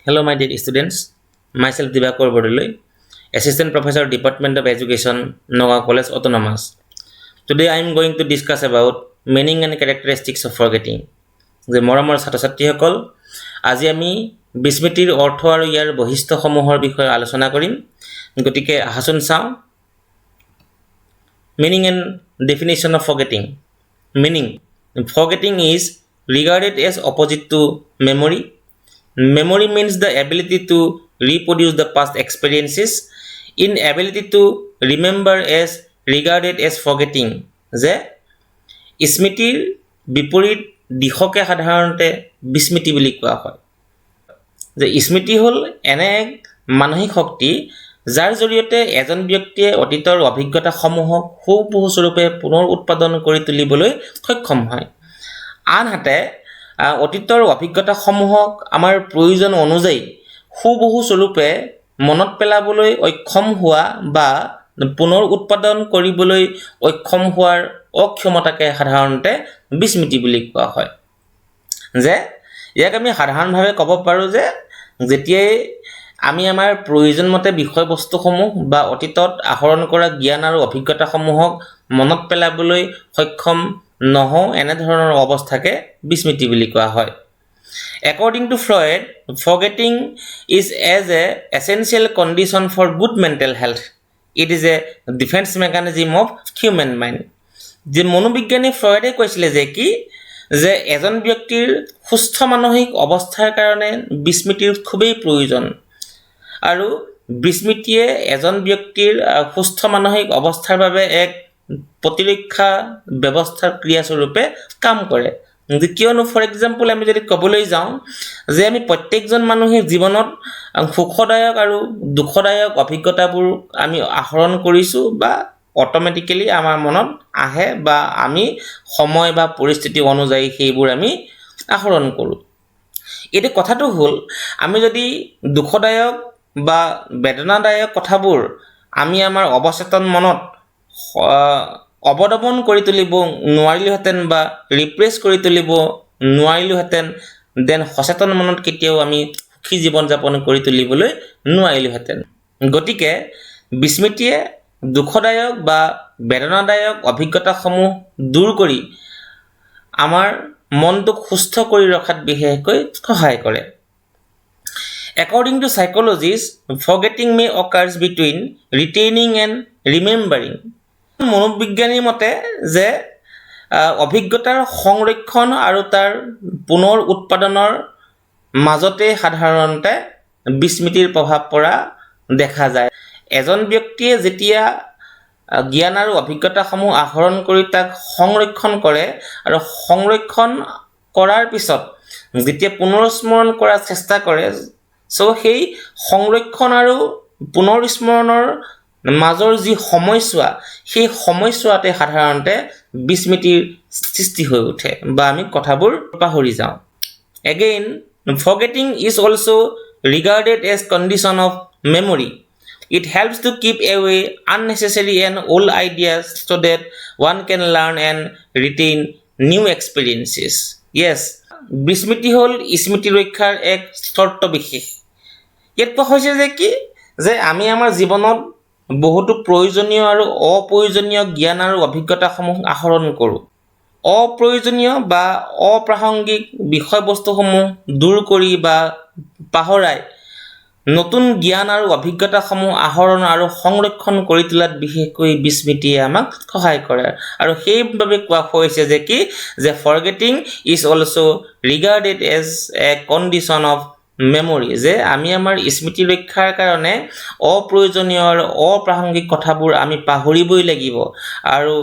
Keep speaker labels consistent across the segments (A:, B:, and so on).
A: Hello, my dear students. Myself Dibakar Bordoloi, Assistant Professor, Department of Education, Nowgong College Autonomous. Today, I am going to discuss about meaning and characteristics of forgetting. যে মৰমৰ ছাত্ৰ-ছাত্ৰীসকল, আজি আমি বিস্মৃতিৰ অৰ্থ আৰু ইয়াৰ বৈশিষ্ট্যসমূহৰ বিষয়ে আলোচনা কৰিম। গতিকে আহাচোন চাওঁ। Meaning and definition of forgetting. Meaning, forgetting is regarded as opposite to memory. Memory means the ability to reproduce the past experiences. Inability to remember is regarded as forgetting. যে স্মৃতিৰ বিপৰীত দিশকে সাধাৰণতে বিস্মৃতি বুলি কোৱা হয়। যে স্মৃতি হ'ল এনে এক মানসিক শক্তি যাৰ জৰিয়তে এজন ব্যক্তিয়ে অতীতৰ অভিজ্ঞতাসমূহক হুবহু স্বৰূপে পুনৰ উৎপাদন কৰি তুলিবলৈ সক্ষম হয়। আনহাতে অতীতৰ অভিজ্ঞতাসমূহক আমাৰ প্ৰয়োজন অনুযায়ী হুবহু স্বৰূপে মনত পেলাবলৈ অক্ষম হোৱা বা পুনৰ উৎপাদন কৰিবলৈ অক্ষম হোৱাৰ অক্ষমতাকে সাধাৰণতে বিস্মৃতি বুলি কোৱা হয়। যে ইয়াক আমি সাধাৰণভাৱে ক'ব পাৰোঁ যে যেতিয়াই আমি আমাৰ প্ৰয়োজন মতে বিষয়বস্তুসমূহ বা অতীতত আহৰণ কৰা জ্ঞান আৰু অভিজ্ঞতাসমূহক মনত পেলাবলৈ সক্ষম নহওঁ, এনেধৰণৰ অৱস্থাকে বিস্মৃতি বুলি কোৱা হয়। According to Freud, forgetting is as an essential condition for good mental health. It is a defense mechanism of human mind. যে মনোবিজ্ঞানী ফ্ৰয়েডে কৈছিলে যে এজন ব্যক্তিৰ সুস্থ মানসিক অৱস্থাৰ কাৰণে বিস্মৃতিৰ খুবেই প্ৰয়োজন আৰু বিস্মৃতিয়ে এজন ব্যক্তিৰ সুস্থ মানসিক অৱস্থাৰ বাবে এক প্ৰতিৰক্ষা ব্যৱস্থাৰ ক্ৰিয়াস্বৰূপে কাম কৰে। কিয়নো ফৰ এক্সাম্পল আমি যদি ক'বলৈ যাওঁ যে আমি প্ৰত্যেকজন মানুহে জীৱনত সুখদায়ক আৰু দুখদায়ক অভিজ্ঞতাবোৰ আমি আহৰণ কৰিছোঁ বা অট'মেটিকেলি আমাৰ মনত আহে বা আমি সময় বা পৰিস্থিতি অনুযায়ী সেইবোৰ আমি আহৰণ কৰোঁ। এতিয়া কথাটো হ'ল আমি যদি দুখদায়ক বা বেদনাদায়ক কথাবোৰ আমি আমাৰ অৱচেতন মনত অৱদমন কৰি তুলিব নোৱাৰিলোহেঁতেন বা ৰিপ্ৰেছ কৰি তুলিব নোৱাৰিলোহেঁতেন, দেন সচেতন মনত কেতিয়াও আমি সুখী জীৱন যাপন কৰি তুলিবলৈ নোৱাৰিলোহেঁতেন। গতিকে বিস্মৃতিয়ে দুখদায়ক বা বেদনাদায়ক অভিজ্ঞতাসমূহ দূৰ কৰি আমাৰ মনটোক সুস্থ কৰি ৰখাত বিশেষকৈ সহায় কৰে। According to psychologists, forgetting may occur between retaining and remembering. মনোবিজ্ঞানীৰ মতে যে অভিজ্ঞতাৰ সংৰক্ষণ আৰু তাৰ পুনৰ উৎপাদনৰ মাজতে সাধাৰণতে বিস্মৃতিৰ প্ৰভাৱ পৰা দেখা যায়। এজন ব্যক্তিয়ে যেতিয়া জ্ঞান আৰু অভিজ্ঞতাসমূহ আহৰণ কৰি তাক সংৰক্ষণ কৰে আৰু সংৰক্ষণ কৰাৰ পিছত যেতিয়া পুনৰ স্মৰণ কৰাৰ চেষ্টা কৰে, সেই সংৰক্ষণ আৰু পুনৰ স্মৰণৰ মাজৰ যি সময়ছোৱা, সেই সময়ছোৱাতে সাধাৰণতে বিস্মৃতিৰ সৃষ্টি হৈ উঠে বা আমি কথাবোৰ পাহৰি যাওঁ। Again, forgetting is also regarded as condition of memory. It helps to keep away unnecessary and old ideas so that one can learn and retain new experiences. Yes, বিস্মৃতি হ'ল স্মৃতি ৰক্ষাৰ এক চৰ্ত বিশেষ। ইয়াত কোৱা হৈছে যে আমি আমাৰ জীৱনত বহুতো প্ৰয়োজনীয় আৰু অপ্ৰয়োজনীয় জ্ঞান আৰু অভিজ্ঞতাসমূহ আহৰণ কৰোঁ। অপ্ৰয়োজনীয় বা অপ্ৰাসংগিক বিষয়বস্তুসমূহ দূৰ কৰি বা পাহৰাই নতুন জ্ঞান আৰু অভিজ্ঞতাসমূহ আহৰণ আৰু সংৰক্ষণ কৰি তোলাত বিশেষকৈ বিস্মৃতিয়ে আমাক সহায় কৰে। আৰু সেইবাবে কোৱা হৈছে যে forgetting is also regarded as a condition of memory. যে আমি আমাৰ স্মৃতি ৰক্ষাৰ কাৰণে অপ্ৰয়োজনীয় আৰু অপ্ৰাসংগিক কথাবোৰ আমি পাহৰিবই লাগিব আৰু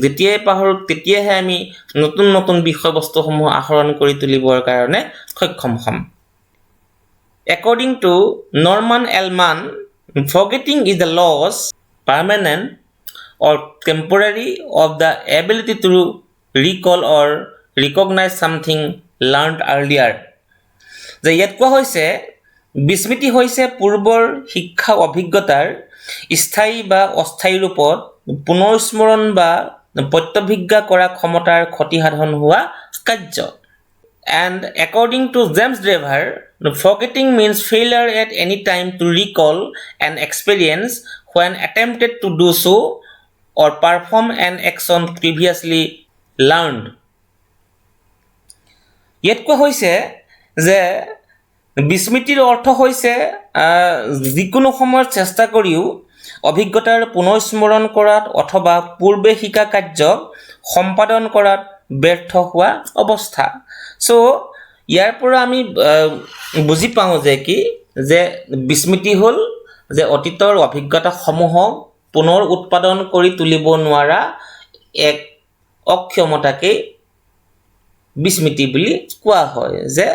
A: যেতিয়াই পাহৰোঁ তেতিয়াহে আমি নতুন নতুন বিষয়বস্তুসমূহ আহৰণ কৰি তুলিবৰ কাৰণে সক্ষম হ'ম। According to Norman Ellman, forgetting is the loss, permanent or temporary, of the ability to recall or recognize something learned earlier. যে ইয়াত কোৱা হৈছে বিস্মৃতি হৈছে পূৰ্বৰ শিক্ষা অভিজ্ঞতাৰ স্থায়ী বা অস্থায়ী ৰূপত পুনৰ স্মৰণ বা প্ৰত্যভিজ্ঞা কৰা ক্ষমতাৰ ক্ষতিসাধন হোৱা কাৰ্য। And according to James Driver, forgetting means failure at any time to recall an experience when attempted to do so or perform an action previously learned. ইয়াত কোৱা হৈছে যে বিস্মৃতিৰ অৰ্থ হৈছে যিকোনো সময়ত চেষ্টা কৰিও অভিজ্ঞতাৰ পুনঃস্মৰণ কৰাত অথবা পূৰ্বে শিকা কাৰ্যক সম্পাদন কৰাত ব্যৰ্থ হোৱা অৱস্থা। সো ইয়াৰ পৰা আমি বুজি পাওঁ যে কি যে বিস্মৃতি হ'ল যে অতীতৰ অভিজ্ঞতাসমূহক পুনৰ উৎপাদন কৰি তুলিব নোৱাৰা এক অক্ষমতাকে বিস্মৃতি বুলি কোৱা হয়। যে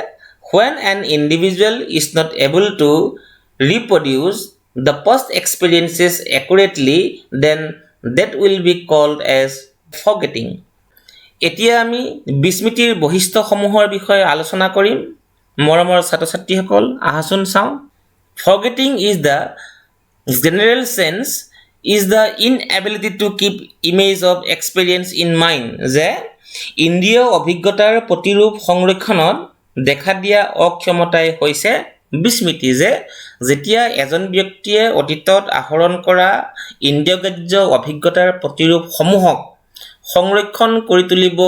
A: when an individual is not able to reproduce the past experiences accurately, then that will be called as forgetting. এতিয়া আমি বিস্মৃতিৰ বৈশিষ্ট্যসমূহৰ বিষয়ে আলোচনা কৰিম। মৰমৰ ছাত্ৰ-ছাত্ৰীসকল আহাচোন চাওঁ। Forgetting is the general sense is the inability to keep image of experience in mind. যে ইন্দ্ৰিয় অভিজ্ঞতাৰ প্ৰতিৰূপ সংৰক্ষণত দেখা দিয়া অক্ষমতাই হৈছে বিস্মৃতি। যে যেতিয়া এজন ব্যক্তিয়ে অতীতত আহৰণ কৰা ইন্দ্ৰিয়গ্ৰাহ্য অভিজ্ঞতাৰ প্ৰতিৰূপসমূহক সংৰক্ষণ কৰি তুলিব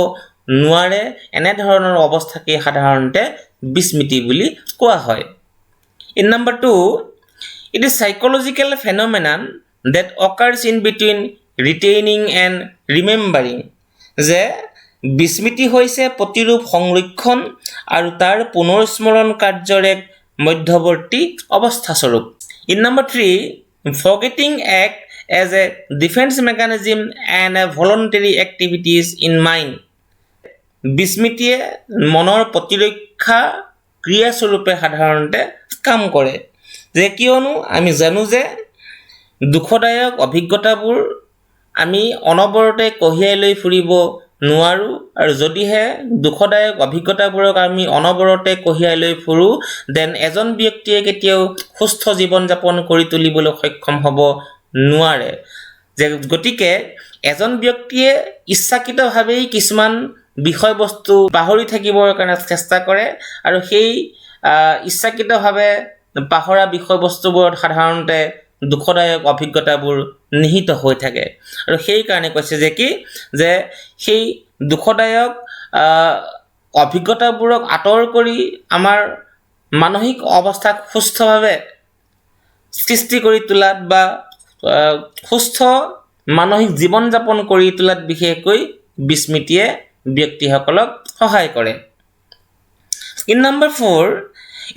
A: নোৱাৰে এনে ধৰণৰ অৱস্থাকে সাধাৰণতে বিস্মৃতি বুলি কোৱা হয়। In number 2, it is psychological phenomenon that occurs in between retaining and remembering. যে বিস্মৃতি হৈছে প্ৰতিৰূপ সংৰক্ষণ আৰু তাৰ পুনঃস্মৰণ কাৰ্যৰ এক মধ্যৱৰ্তী অৱস্থাস্বৰূপ। In number 3, forgetting act as a defense mechanism and a voluntary activities in mind. বিস্মৃতিয়ে মনৰ প্ৰতিৰক্ষা ক্ৰিয়াস্বৰূপে সাধাৰণতে কাম কৰে। যে কিয়নো আমি জানো যে দুখদায়ক অভিজ্ঞতাবোৰ আমি অনবৰতে কঢ়িয়াই লৈ ফুৰিব নোৱাৰো, আৰু যদিহে দুখদায়ক অভিজ্ঞতাবোৰক আমি অনবৰতে কঢ়িয়াই লৈ ফুৰো দেন এজন ব্যক্তিয়ে কেতিয়াও সুস্থ জীৱন যাপন কৰি তুলিবলৈ সক্ষম হ'ব নোৱাৰে। যে গতিকে এজন ব্যক্তিয়ে ইচ্ছাকৃতভাৱেই কিছুমান বিষয়বস্তু পাহৰি থাকিবৰ কাৰণে চেষ্টা কৰে, আৰু সেই ইচ্ছাকৃতভাৱে পাহৰা বিষয়বস্তুবোৰত সাধাৰণতে দুখদায়ক অভিজ্ঞতাবোৰ নিহিত হৈ থাকে। আৰু সেই কাৰণে কৈছে যে কি যে সেই দুখদায়ক অভিজ্ঞতাবোৰক আঁতৰ কৰি আমাৰ মানসিক অৱস্থাক সুস্থভাৱে সৃষ্টি কৰি তোলাত বা সুস্থ মানসিক জীৱন যাপন কৰি তোলাত বিশেষকৈ বিস্মৃতিয়ে ব্যক্তিসকলক সহায় কৰে। In number 4,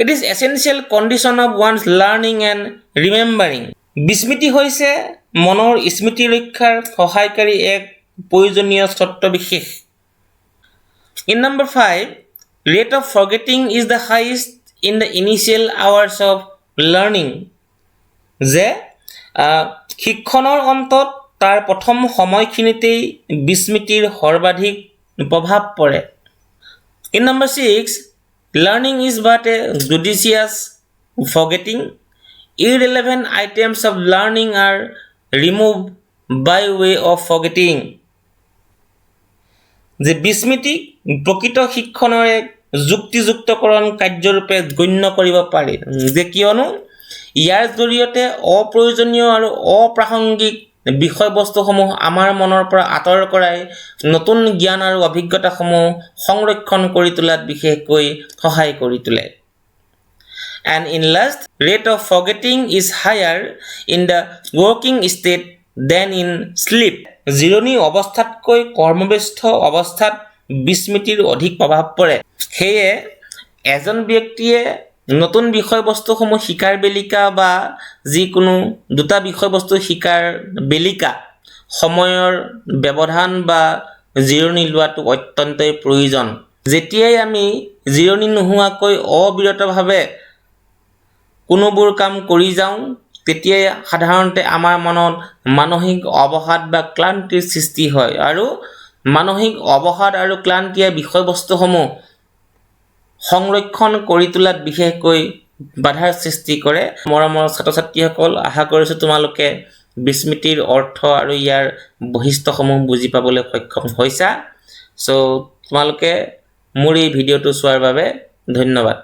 A: it is essential condition of one's learning and remembering. বিস্মৃতি হৈছে মনৰ স্মৃতি ৰক্ষাৰ সহায়কাৰী এক প্ৰয়োজনীয় চৰ্ত বিশেষ। In number 5, rate of forgetting is the highest in the initial hours of learning. যে শিক্ষণৰ অন্তত তাৰ প্ৰথম সময়খিনিতেই বিস্মৃতিৰ সৰ্বাধিক প্ৰভাৱ পৰে। In number 6, learning is but a judicious forgetting. Irrelevant items of learning are removed by way of forgetting. যে বিস্মৃতি প্ৰকৃত শিক্ষণৰ এক যুক্তিযুক্তকৰণ কাৰ্যৰূপে গণ্য কৰিব পাৰি। যে কিয়নো ইয়াৰ জৰিয়তে অপ্ৰয়োজনীয় আৰু অপ্ৰাসংগিক বিষয়বস্তুসমূহ আমাৰ মনৰ পৰা আঁতৰ কৰাই নতুন জ্ঞান আৰু অভিজ্ঞতাসমূহ সংৰক্ষণ কৰি তোলাত বিশেষকৈ সহায় কৰি তোলে। And in last, rate of forgetting is higher in the working state than in sleep. জিৰণি অৱস্থাতকৈ কৰ্মব্যস্ত অৱস্থাত বিস্মৃতিৰ অধিক প্ৰভাৱ পৰে। সেয়ে এজন ব্যক্তিয়ে নতুন বিষয়বস্তুসমূহ শিকাৰ বেলিকা বা যিকোনো দুটা বিষয়বস্তু শিকাৰ বেলিকা সময়ৰ ব্যৱধান বা জিৰণি লোৱাটো অত্যন্তই প্ৰয়োজন। যেতিয়াই আমি জিৰণি নোহোৱাকৈ অবিৰতভাৱে কোনোবোৰ কাম কৰি যাওঁ তেতিয়াই সাধাৰণতে আমাৰ মনত মানসিক অৱসাদ বা ক্লান্তিৰ সৃষ্টি হয়, আৰু মানসিক অৱসাদ আৰু ক্লান্তিয়ে বিষয়বস্তুসমূহ সংৰক্ষণ কৰি তোলাত বিশেষকৈ বাধাৰ সৃষ্টি কৰে। মৰমৰ ছাত্ৰ-ছাত্ৰীসকল, আশা কৰিছোঁ তোমালোকে বিস্মৃতিৰ অৰ্থ আৰু ইয়াৰ বৈশিষ্ট্যসমূহ বুজি পাবলৈ সক্ষম হৈছা। চ' তোমালোকে মোৰ এই ভিডিঅ'টো চোৱাৰ বাবে ধন্যবাদ।